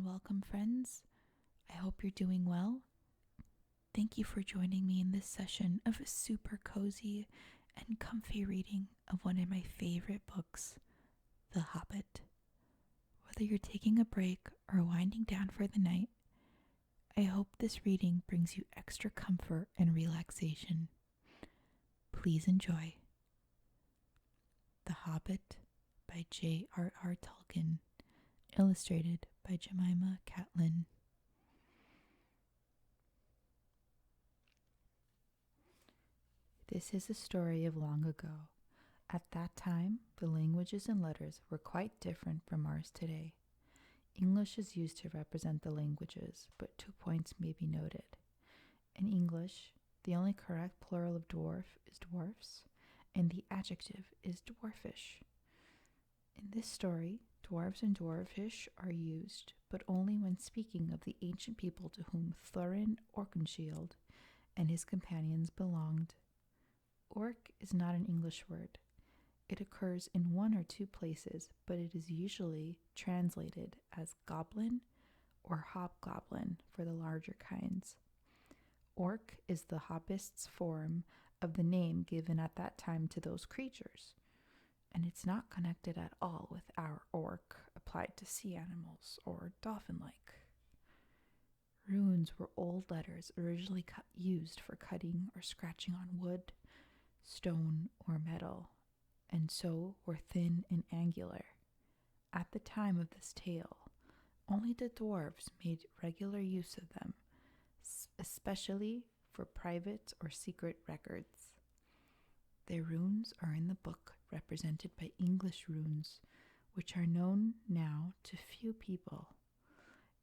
and welcome, friends. I hope you're doing well. Thank you for joining me in this session of a super cozy and comfy reading of one of my favorite books, The Hobbit. Whether you're taking a break or winding down for the night, I hope this reading brings you extra comfort and relaxation. Please enjoy. The Hobbit by J.R.R. Tolkien, illustrated by Jemima Catlin. This is a story of long ago. At that time, the languages and letters were quite different from ours today. English is used to represent the languages, but 2 points may be noted. In English, the only correct plural of dwarf is dwarfs, and the adjective is dwarfish. In this story, dwarves and dwarfish are used, but only when speaking of the ancient people to whom Thorin Oakenshield and his companions belonged. Orc is not an English word. It occurs in 1 or 2 places, but it is usually translated as goblin or hobgoblin for the larger kinds. Orc is the hobbit's form of the name given at that time to those creatures, and it's not connected at all with our orc applied to sea animals or dolphin-like. Runes were old letters originally used for cutting or scratching on wood, stone, or metal, and so were thin and angular. At the time of this tale, only the dwarves made regular use of them, especially for private or secret records. Their runes are in the book represented by English runes, which are known now to few people.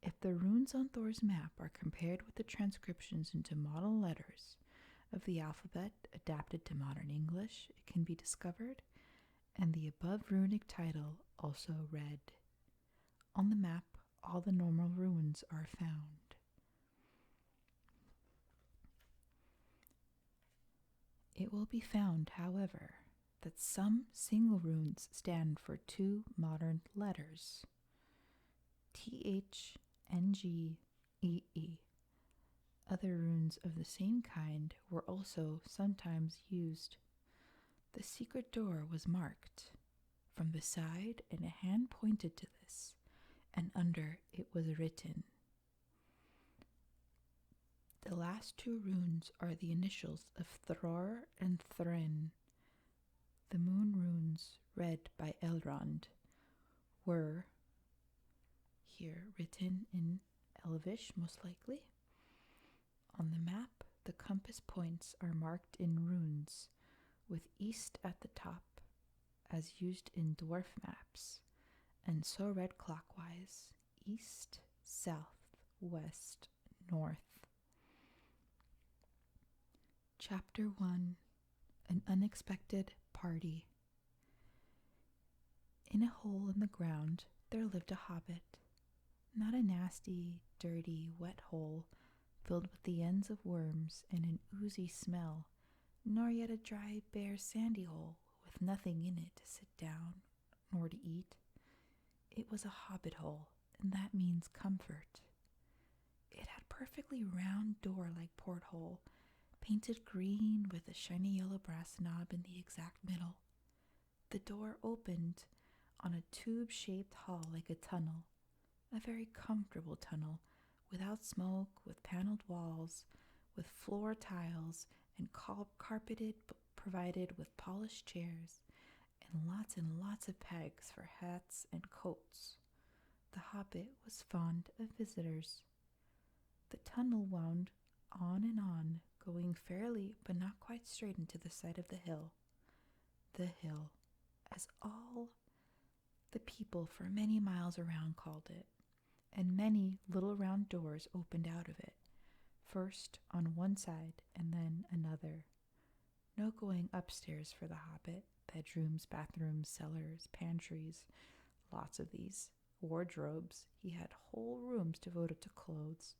If the runes on Thor's map are compared with the transcriptions into model letters of the alphabet adapted to modern English, it can be discovered, and the above runic title also read. On the map, all the normal runes are found. It will be found, however, that some single runes stand for 2 modern letters, TH and GEE. Other runes of the same kind were also sometimes used. The secret door was marked from the side, and a hand pointed to this, and under it was written. The last 2 runes are the initials of Thror and Thrin. The moon runes, read by Elrond, were here written in Elvish, most likely. On the map, the compass points are marked in runes, with east at the top, as used in dwarf maps, and so read clockwise: east, south, west, north. Chapter 1: An Unexpected Party. In a hole in the ground there lived a hobbit. Not a nasty, dirty, wet hole filled with the ends of worms and an oozy smell, nor yet a dry, bare, sandy hole with nothing in it to sit down nor to eat. It was a hobbit hole, and that means comfort. It had perfectly round door-like porthole, painted green with a shiny yellow brass knob in the exact middle. The door opened on a tube-shaped hall like a tunnel, a very comfortable tunnel, without smoke, with paneled walls, with floor tiles, and carpeted, provided with polished chairs, and lots of pegs for hats and coats. The hobbit was fond of visitors. The tunnel wound on, going fairly but not quite straight into the side of the hill. The hill, as all the people for many miles around called it, and many little round doors opened out of it, first on one side and then another. No going upstairs for the hobbit. Bedrooms, bathrooms, cellars, pantries, lots of these. Wardrobes. He had whole rooms devoted to clothes.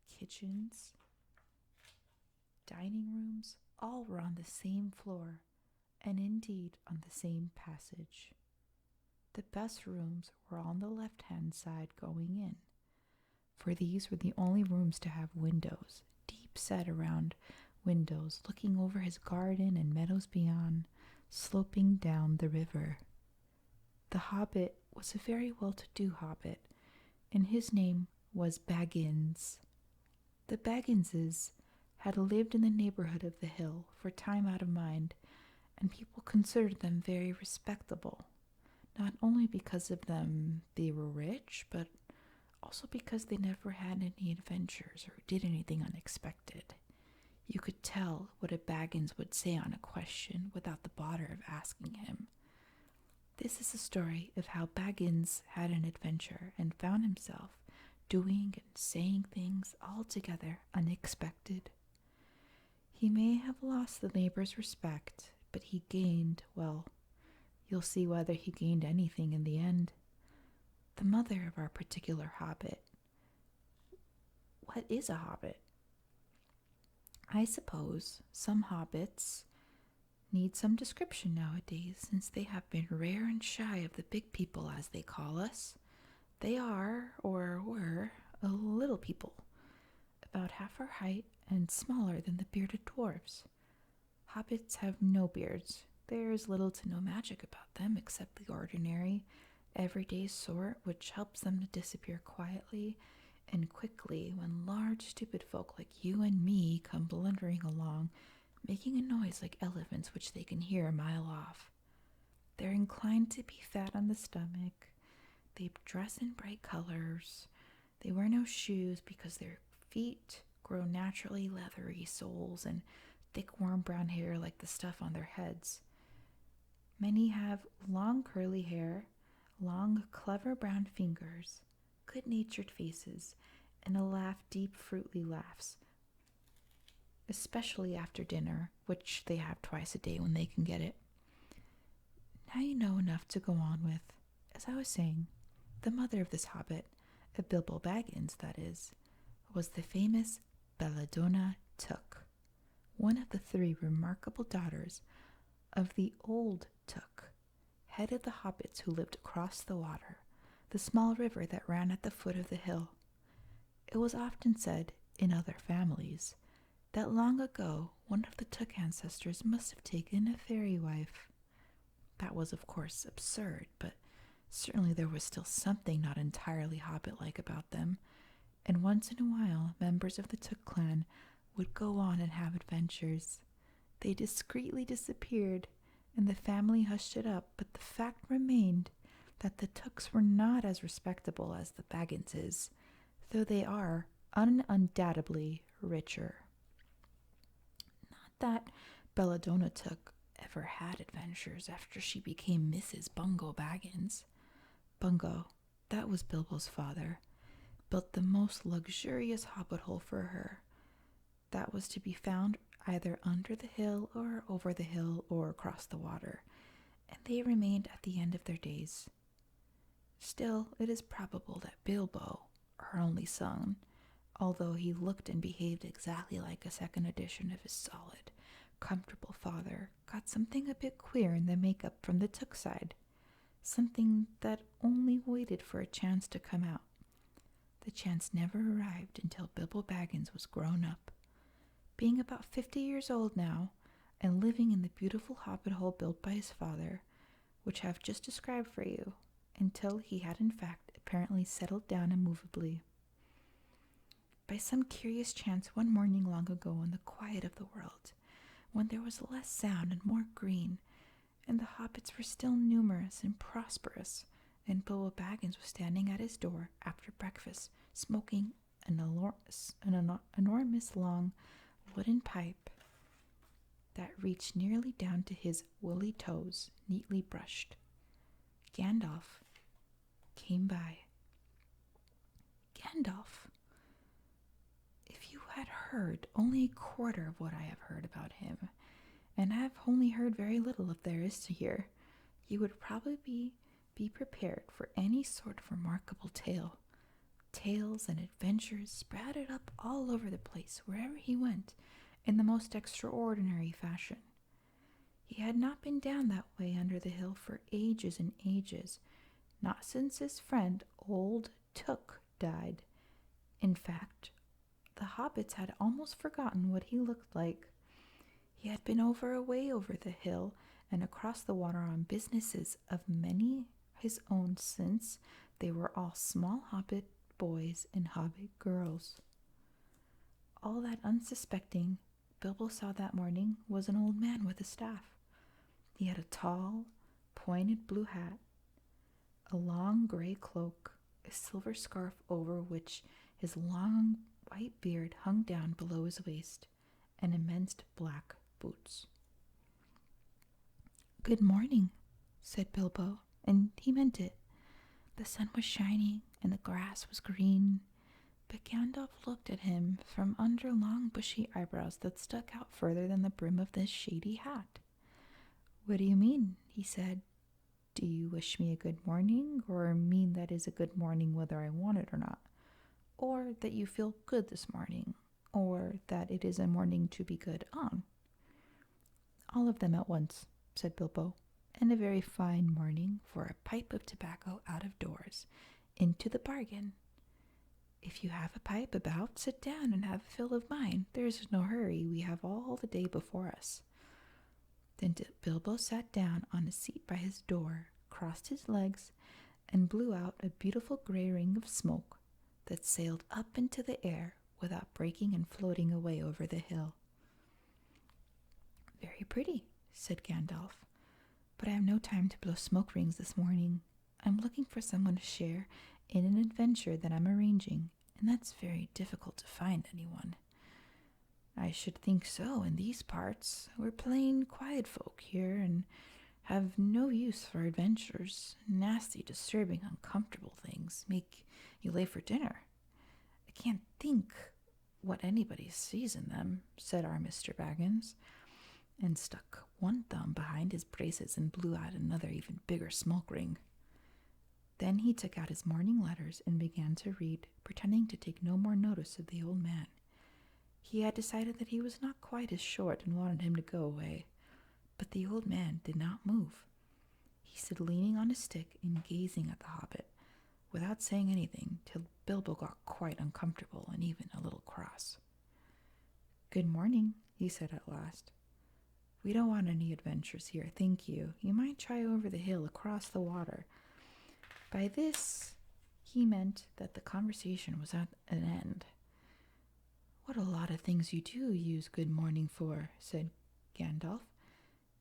Kitchens, dining rooms, all were on the same floor, and indeed on the same passage. The best rooms were on the left-hand side going in, for these were the only rooms to have windows, deep set around windows, looking over his garden and meadows beyond, sloping down the river. The Hobbit was a very well-to-do Hobbit, and his name was Baggins. The Bagginses had lived in the neighborhood of the hill for time out of mind, and people considered them very respectable, not only because of them they were rich, but also because they never had any adventures or did anything unexpected. You could tell what a Baggins would say on a question without the bother of asking him. This is a story of how Baggins had an adventure and found himself doing and saying things altogether unexpected. He may have lost the neighbor's respect, but he gained, well, you'll see whether he gained anything in the end. The mother of our particular hobbit. What is a hobbit? I suppose some hobbits need some description nowadays, since they have been rare and shy of the big people, as they call us. They are, or were, a little people, about half our height and smaller than the bearded dwarfs. Hobbits have no beards. There is little to no magic about them except the ordinary, everyday sort which helps them to disappear quietly and quickly when large, stupid folk like you and me come blundering along, making a noise like elephants which they can hear a mile off. They're inclined to be fat on the stomach. They dress in bright colors. They wear no shoes because their feet grow naturally leathery soles and thick warm brown hair like the stuff on their heads. Many have long curly hair, long clever brown fingers, good-natured faces, and a laugh deep fruity laughs, especially after dinner, which they have twice a day when they can get it. Now you know enough to go on with. As I was saying, the mother of this hobbit, a Bilbo Baggins that is, was the famous Belladonna Took, one of the 3 remarkable daughters of the old Took, head of the hobbits who lived across the water, the small river that ran at the foot of the hill. It was often said, in other families, that long ago one of the Took ancestors must have taken a fairy wife. That was, of course, absurd, but certainly there was still something not entirely hobbit-like about them, and once in a while members of the Took clan would go on and have adventures. They discreetly disappeared, and the family hushed it up, but the fact remained that the Tooks were not as respectable as the Bagginses, though they are undoubtedly richer. Not that Belladonna Took ever had adventures after she became Mrs. Bungo Baggins. Bungo, that was Bilbo's father, built the most luxurious hobbit hole for her. That was to be found either under the hill or over the hill or across the water, and they remained at the end of their days. Still, it is probable that Bilbo, her only son, although he looked and behaved exactly like a second edition of his solid, comfortable father, got something a bit queer in the makeup from the Took side, something that only waited for a chance to come out. The chance never arrived until Bilbo Baggins was grown up. Being about 50 years old now, and living in the beautiful hobbit hole built by his father, which I have just described for you, until he had in fact apparently settled down immovably. By some curious chance one morning long ago in the quiet of the world, when there was less sound and more green, and the hobbits were still numerous and prosperous, and Bilbo Baggins was standing at his door after breakfast, smoking an enormous long wooden pipe that reached nearly down to his woolly toes, neatly brushed. Gandalf came by. Gandalf! If you had heard only a quarter of what I have heard about him, and have only heard very little if there is to hear, you would probably be prepared for any sort of remarkable tale. Tales and adventures sprouted up all over the place wherever he went in the most extraordinary fashion. He had not been down that way under the hill for ages and ages, not since his friend Old Took died, In fact, the hobbits had almost forgotten what he looked like. He had been away over the hill and across the water on businesses of many his own, since they were all small hobbit boys and hobbit girls. All that unsuspecting, Bilbo saw that morning was an old man with a staff. He had a tall, pointed blue hat, a long gray cloak, a silver scarf over which his long white beard hung down below his waist, and immense black boots. "Good morning," said Bilbo, and he meant it. The sun was shining, and the grass was green, but Gandalf looked at him from under long bushy eyebrows that stuck out further than the brim of this shady hat. "What do you mean?" he said. "Do you wish me a good morning, or mean that is a good morning whether I want it or not? Or that you feel good this morning, or that it is a morning to be good on?" "All of them at once," said Bilbo, "and a very fine morning for a pipe of tobacco out of doors, into the bargain. If you have a pipe about, sit down and have a fill of mine. There is no hurry. We have all the day before us." Then Bilbo sat down on a seat by his door, crossed his legs, and blew out a beautiful gray ring of smoke that sailed up into the air without breaking and floating away over the hill. "Very pretty," said Gandalf, "but I have no time to blow smoke rings this morning. I'm looking for someone to share in an adventure that I'm arranging, and that's very difficult to find anyone." "I should think so in these parts. We're plain quiet folk here, and have no use for adventures. Nasty, disturbing, uncomfortable things make you late for dinner. I can't think what anybody sees in them," said our Mr. Baggins, and stuck one thumb behind his braces and blew out another even bigger smoke ring. Then he took out his morning letters and began to read, pretending to take no more notice of the old man. He had decided that he was not quite as short and wanted him to go away, but the old man did not move. He stood leaning on his stick and gazing at the hobbit, without saying anything, till Bilbo got quite uncomfortable and even a little cross. "Good morning," he said at last. "We don't want any adventures here, thank you. You might try over the hill across the water." By this, he meant that the conversation was at an end. "What a lot of things you do use good morning for," said Gandalf.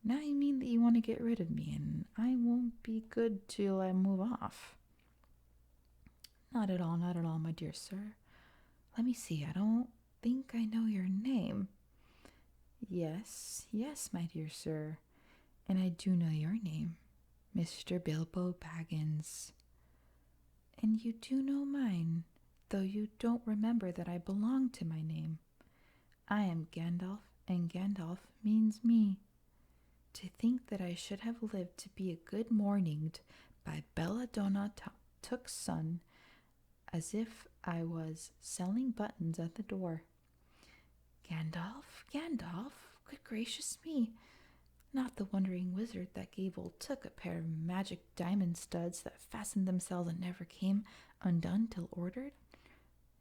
"Now you mean that you want to get rid of me, and I won't be good till I move off." Not at all, my dear sir. Let me see, I don't think I know your name." Yes, my dear sir, and I do know your name, Mr. Bilbo Baggins. And you do know mine, though you don't remember that I belong to my name. I am Gandalf, and Gandalf means me. To think that I should have lived to be a good morninged by Belladonna Took's son, as if I was selling buttons at the door. Gandalf, good gracious me! Not the wandering wizard that gave old Took a pair of magic diamond studs that fastened themselves and never came undone till ordered?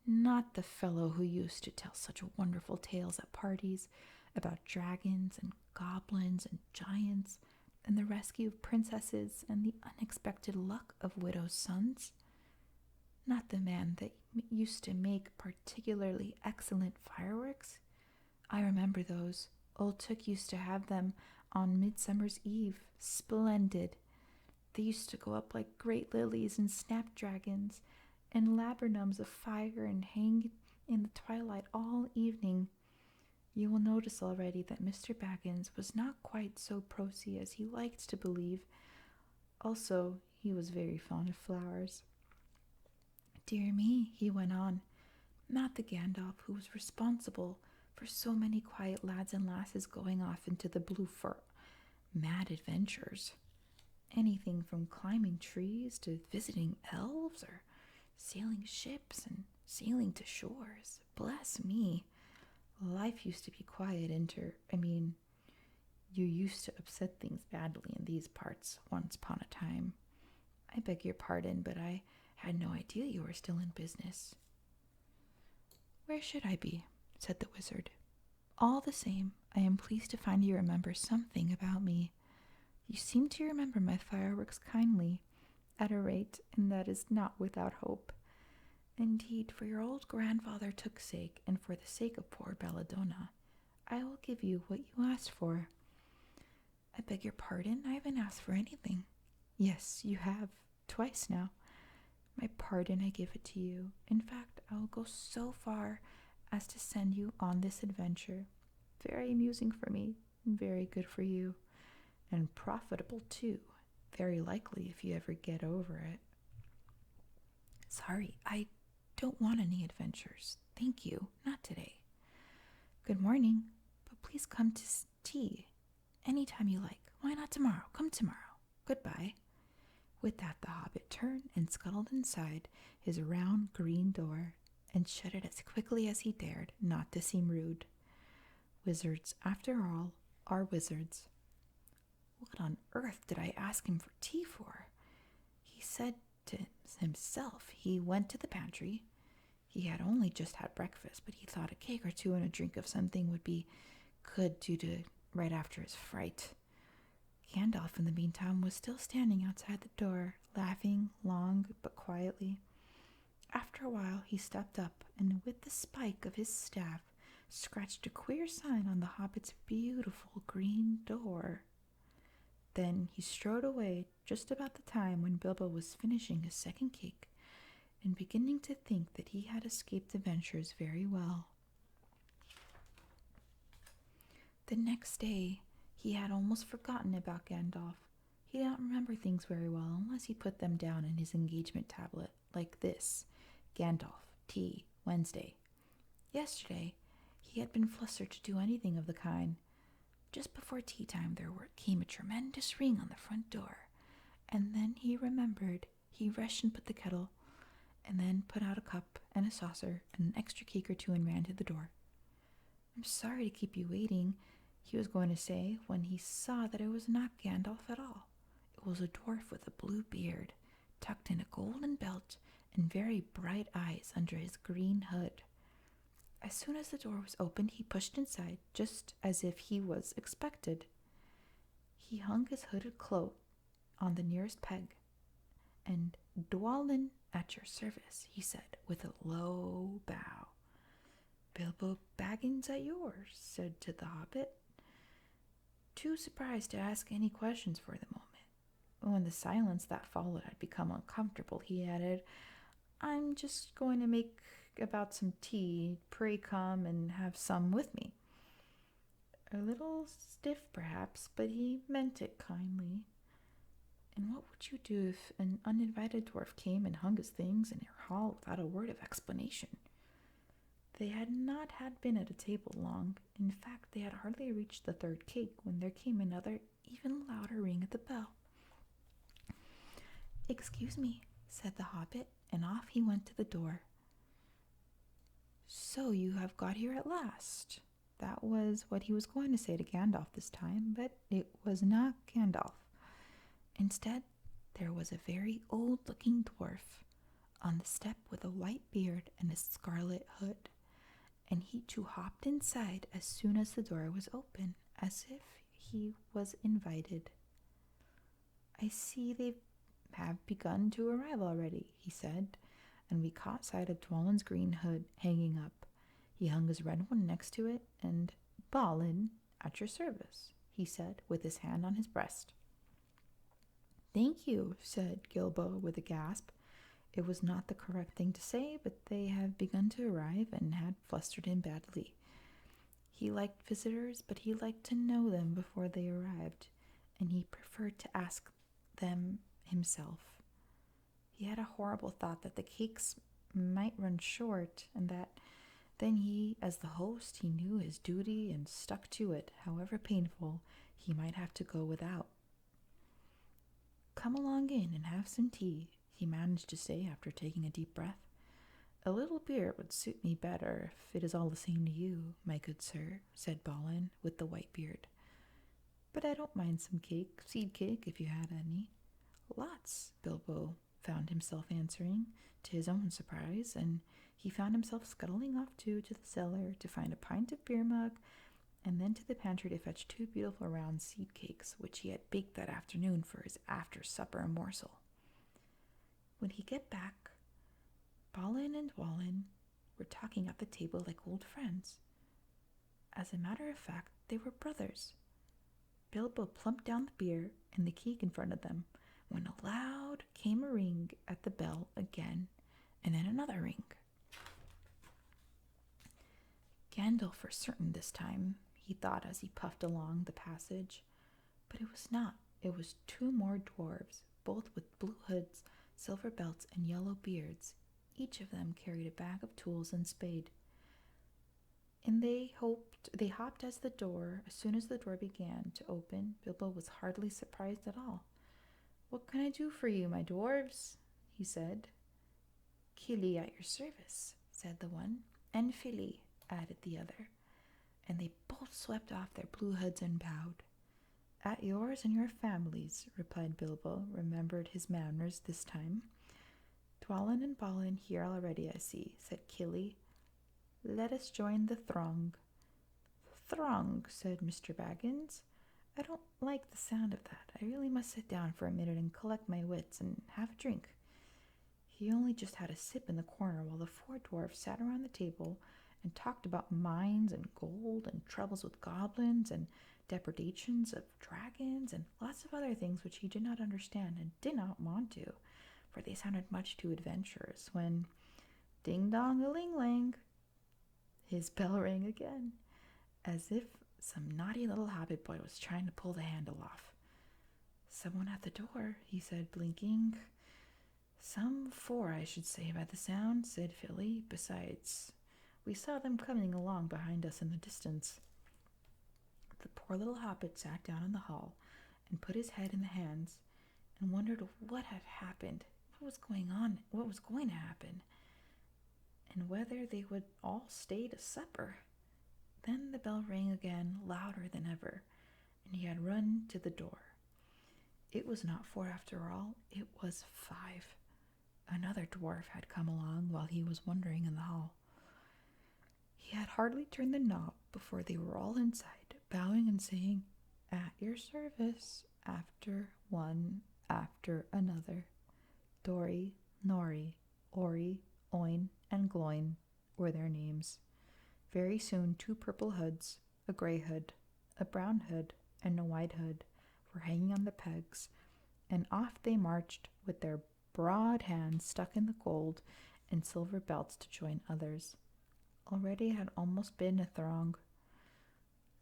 Not the fellow who used to tell such wonderful tales at parties about dragons and goblins and giants and the rescue of princesses and the unexpected luck of widows' sons? Not the man that used to make particularly excellent fireworks? I remember those. Old Took used to have them on Midsummer's Eve. Splendid. They used to go up like great lilies and snapdragons and laburnums of fire and hang in the twilight all evening. You will notice already that Mr. Baggins was not quite so prosy as he liked to believe. Also, he was very fond of flowers. Dear me, he went on, not the Gandalf who was responsible for so many quiet lads and lasses going off into the blue for mad adventures. Anything from climbing trees to visiting elves or sailing ships and sailing to shores. Bless me. Life used to be quiet you used to upset things badly in these parts once upon a time. I beg your pardon, but I had no idea you were still in business. "Where should I be?" said the wizard. "All the same, I am pleased to find you remember something about me. You seem to remember my fireworks kindly, at a rate, and that is not without hope. Indeed, for your old grandfather took sake, and for the sake of poor Belladonna, I will give you what you asked for." "I beg your pardon, I haven't asked for anything." "Yes, you have, twice now." "My pardon, I give it to you. In fact, I will go so far as to send you on this adventure. Very amusing for me, and very good for you, and profitable too. Very likely if you ever get over it." "Sorry, I don't want any adventures. Thank you, not today." "Good morning, but please come to tea any time you like. Why not tomorrow? Come tomorrow. Goodbye." With that, the hobbit turned and scuttled inside his round green door and shut it as quickly as he dared, not to seem rude. Wizards, after all, are wizards. What on earth did I ask him for tea for? He said to himself he went to the pantry. He had only just had breakfast, but he thought a cake or two and a drink of something would be good due to right after his fright. Gandalf, in the meantime, was still standing outside the door, laughing long but quietly. After a while he stepped up, and with the spike of his staff scratched a queer sign on the hobbit's beautiful green door. Then he strode away just about the time when Bilbo was finishing his second cake and beginning to think that he had escaped adventures very well. The next day he had almost forgotten about Gandalf. He did not remember things very well unless he put them down in his engagement tablet, like this: Gandalf, tea, Wednesday. Yesterday he had been flustered to do anything of the kind. Just before tea time there came a tremendous ring on the front door, and then he remembered. He rushed and put the kettle, and then put out a cup and a saucer and an extra cake or two and ran to the door. "I'm sorry to keep you waiting," he was going to say, when he saw that it was not Gandalf at all. It was a dwarf with a blue beard, tucked in a golden belt, and very bright eyes under his green hood. As soon as the door was opened, he pushed inside, just as if he was expected. He hung his hooded cloak on the nearest peg, and "Dwalin, at your service," he said, with a low bow. "Bilbo Baggins at yours," said to the hobbit, too surprised to ask any questions for the moment. When the silence that followed had become uncomfortable, he added, "I'm just going to make about some tea. Pray come and have some with me." A little stiff, perhaps, but he meant it kindly. And what would you do if an uninvited dwarf came and hung his things in your hall without a word of explanation? They had not been at a table long. In fact, they had hardly reached the third cake when there came another, even louder ring at the bell. "Excuse me," said the hobbit, and off he went to the door. "So you have got here at last." That was what he was going to say to Gandalf this time, but it was not Gandalf. Instead, there was a very old-looking dwarf on the step with a white beard and a scarlet hood, and he too hopped inside as soon as the door was open, as if he was invited. "I see they have begun to arrive already," he said, and we caught sight of Dwalin's green hood hanging up. He hung his red one next to it, and "Balin, at your service," he said, with his hand on his breast. "Thank you," said Bilbo with a gasp. It was not the correct thing to say, but they had begun to arrive and had flustered him badly. He liked visitors, but he liked to know them before they arrived, and he preferred to ask them himself. He had a horrible thought that the cakes might run short, and that then he, as the host, he knew his duty and stuck to it, however painful he might have to go without. "Come along in and have some tea," he managed to say after taking a deep breath. "A little beer would suit me better, if it is all the same to you, my good sir," said Balin with the white beard. "But I don't mind some cake, seed cake, if you had any." "Lots," Bilbo found himself answering, to his own surprise, and he found himself scuttling off too to the cellar to find a pint of beer mug, and then to the pantry to fetch 2 beautiful round seed cakes, which he had baked that afternoon for his after-supper morsel. When he get back, Balin and Dwalin were talking at the table like old friends. As a matter of fact, they were brothers. Bilbo plumped down the beer and the cake in front of them, when loud came a ring at the bell again, and then another ring. Gandalf for certain this time, he thought as he puffed along the passage. But it was not. It was 2 more dwarves, both with blue hoods, silver belts, and yellow beards. Each of them carried a bag of tools and spade. And they hopped as soon as the door began to open. Bilbo was hardly surprised at all. "What can I do for you, my dwarves?" he said. "Kili at your service," said the one, "and Fili," added the other. And they both swept off their blue hoods and bowed. "At yours and your families," replied Bilbo, remembered his manners this time. "Dwalin and Balin here already, I see," said Kili. "Let us join the throng." "Throng," said Mr. Baggins. "I don't like the sound of that. I really must sit down for a minute and collect my wits and have a drink." He only just had a sip in the corner while the 4 dwarfs sat around the table and talked about mines and gold and troubles with goblins and depredations of dragons and lots of other things which he did not understand and did not want to, for they sounded much too adventurous, when ding-dong-a-ling-lang, his bell rang again, as if some naughty little hobbit boy was trying to pull the handle off. "Someone at the door," he said, blinking. "Some 4, I should say, by the sound," said Fili. "Besides, we saw them coming along behind us in the distance." The poor little hobbit sat down in the hall and put his head in the hands and wondered what had happened, what was going on, what was going to happen, and whether they would all stay to supper. Then the bell rang again, louder than ever, and he had run to the door. It was not 4 after all, it was 5. Another dwarf had come along while he was wandering in the hall. He had hardly turned the knob before they were all inside, bowing and saying, "At your service," after one after another. Dori, Nori, Ori, Oin, and Gloin were their names. Very soon 2 purple hoods, a grey hood, a brown hood, and a white hood were hanging on the pegs, and off they marched with their broad hands stuck in the gold and silver belts to join others. Already it had almost been a throng.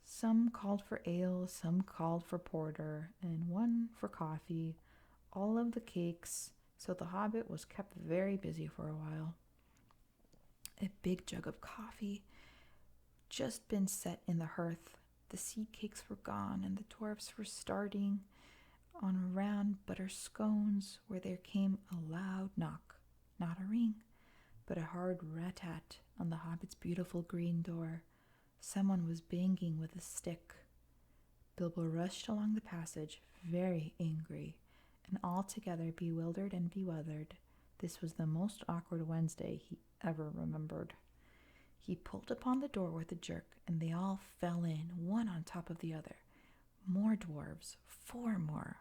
Some called for ale, some called for porter, and one for coffee, all of the cakes, so the hobbit was kept very busy for a while. A big jug of coffee just been set in the hearth. The seed cakes were gone, and the dwarfs were starting on round butter scones, where there came a loud knock, not a ring, but a hard rat-tat on the hobbit's beautiful green door. Someone was banging with a stick. Bilbo rushed along the passage, very angry, and altogether bewildered and beweathered. This was the most awkward Wednesday he ever remembered. He pulled upon the door with a jerk, and they all fell in, one on top of the other. More dwarves, 4 more.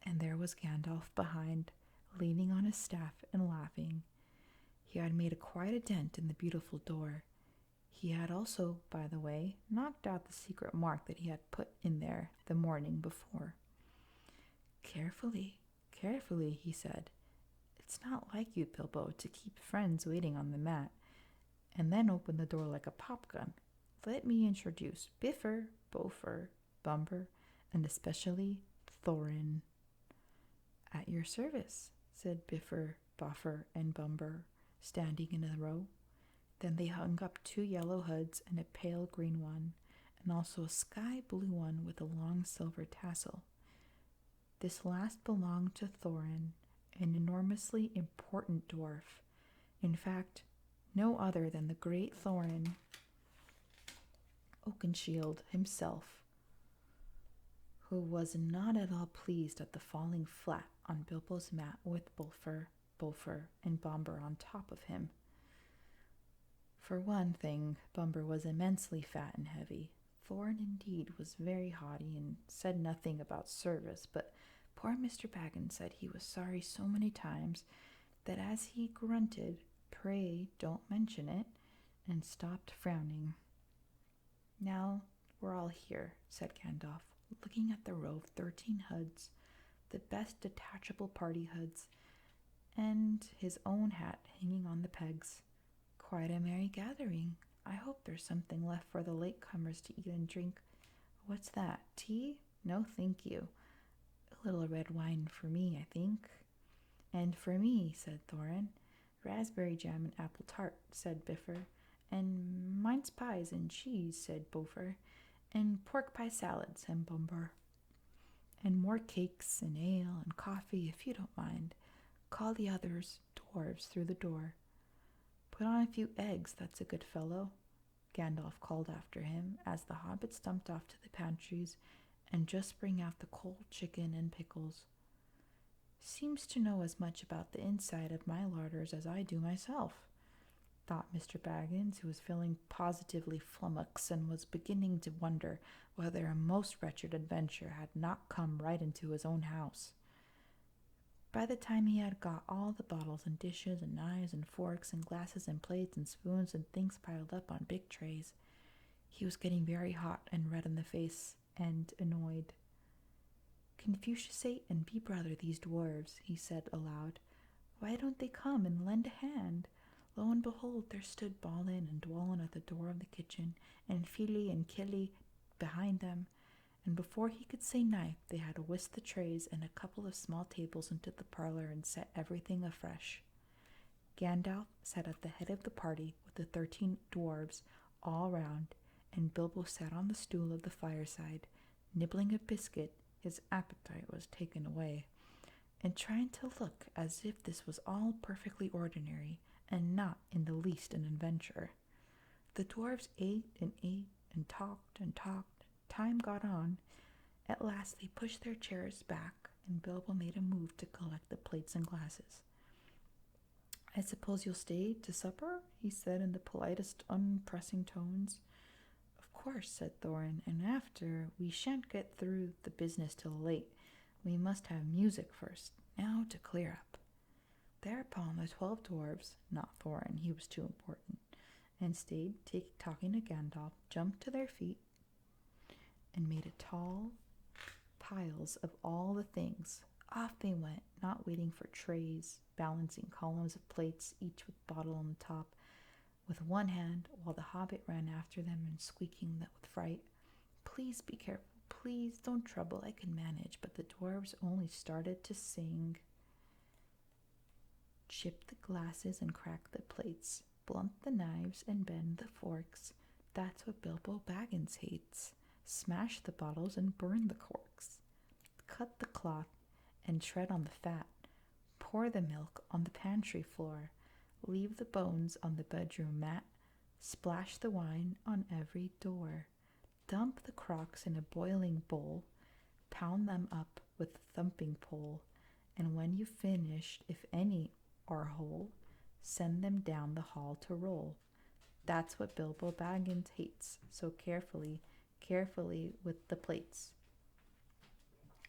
And there was Gandalf behind, leaning on his staff and laughing. He had made quite a dent in the beautiful door. He had also, by the way, knocked out the secret mark that he had put in there the morning before. Carefully, carefully, he said. "It's not like you, Bilbo, to keep friends waiting on the mat, and then open the door like a pop gun. Let me introduce Biffer, Bofer, Bumber, and especially Thorin." "At your service," said Biffer, Buffer, and Bumber, standing in a row. Then they hung up 2 yellow hoods and a pale green one, and also a sky blue one with a long silver tassel. This last belonged to Thorin, an enormously important dwarf. In fact, no other than the great Thorin Oakenshield himself, who was not at all pleased at the falling flat on Bilbo's mat with Bolfer, and Bomber on top of him. For one thing, Bumper was immensely fat and heavy. Thorin indeed was very haughty and said nothing about service, but poor Mr. Baggins said he was sorry so many times that as he grunted, "Pray don't mention it," and stopped frowning. "Now we're all here," said Gandalf, looking at the row of 13 hoods, the best detachable party hoods, and his own hat hanging on the pegs. "Quite a merry gathering. I hope there's something left for the latecomers to eat and drink. What's that? Tea? No, thank you. A little red wine for me, I think." "And for me," said Thorin. "Raspberry jam and apple tart," said Biffer. "And mine's pies and cheese," said Bofer. "And pork pie salad," said Bumper. "And more cakes and ale and coffee, if you don't mind. Call the others dwarves through the door. Put on a few eggs, that's a good fellow," Gandalf called after him as the hobbit stumped off to the pantries, "and just bring out the cold chicken and pickles. Seems to know as much about the inside of my larders as I do myself," thought Mr. Baggins, who was feeling positively flummoxed and was beginning to wonder whether a most wretched adventure had not come right into his own house. By the time he had got all the bottles and dishes and knives and forks and glasses and plates and spoons and things piled up on big trays, he was getting very hot and red in the face and annoyed. "Confuciusate and be brother these dwarves," he said aloud. "Why don't they come and lend a hand?" Lo and behold, there stood Balin and Dwalin at the door of the kitchen, and Fili and Kili behind them, and before he could say knife, they had whisked the trays and a couple of small tables into the parlor and set everything afresh. Gandalf sat at the head of the party with the 13 dwarves all round, and Bilbo sat on the stool of the fireside, nibbling a biscuit. His appetite was taken away, and trying to look as if this was all perfectly ordinary and not in the least an adventure. The dwarves ate and talked and talked. Time got on. At last they pushed their chairs back, and Bilbo made a move to collect the plates and glasses. "I suppose you'll stay to supper?" he said in the politest, unpressing tones. "Of course," said Thorin, "and after, we shan't get through the business till late. We must have music first. Now to clear up." Thereupon the 12 dwarves, not Thorin, he was too important, and stayed talking to Gandalf, jumped to their feet, and made a tall piles of all the things. Off they went, not waiting for trays, balancing columns of plates, each with bottle on the top, with one hand, while the hobbit ran after them and squeaking with fright, "Please be careful, please don't trouble, I can manage." But the dwarves only started to sing. "Chip the glasses and crack the plates, blunt the knives and bend the forks. That's what Bilbo Baggins hates. Smash the bottles and burn the corks. Cut the cloth and tread on the fat. Pour the milk on the pantry floor. Leave the bones on the bedroom mat. Splash the wine on every door. Dump the crocks in a boiling bowl. Pound them up with a thumping pole. And when you've finished, if any are whole, send them down the hall to roll. That's what Bilbo Baggins hates, so carefully with the plates."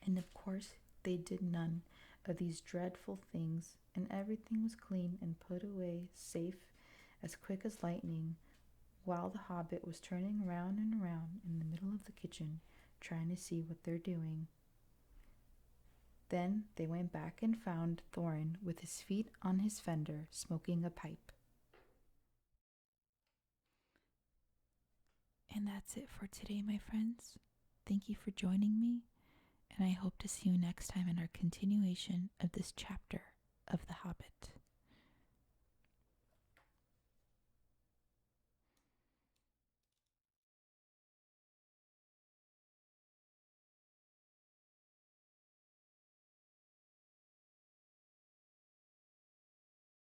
And of course they did none of these dreadful things, and everything was clean and put away safe as quick as lightning, while the hobbit was turning round and round in the middle of the kitchen, trying to see what they're doing. Then they went back and found Thorin with his feet on his fender, smoking a pipe. And that's it for today, my friends. Thank you for joining me, and I hope to see you next time in our continuation of this chapter of The Hobbit.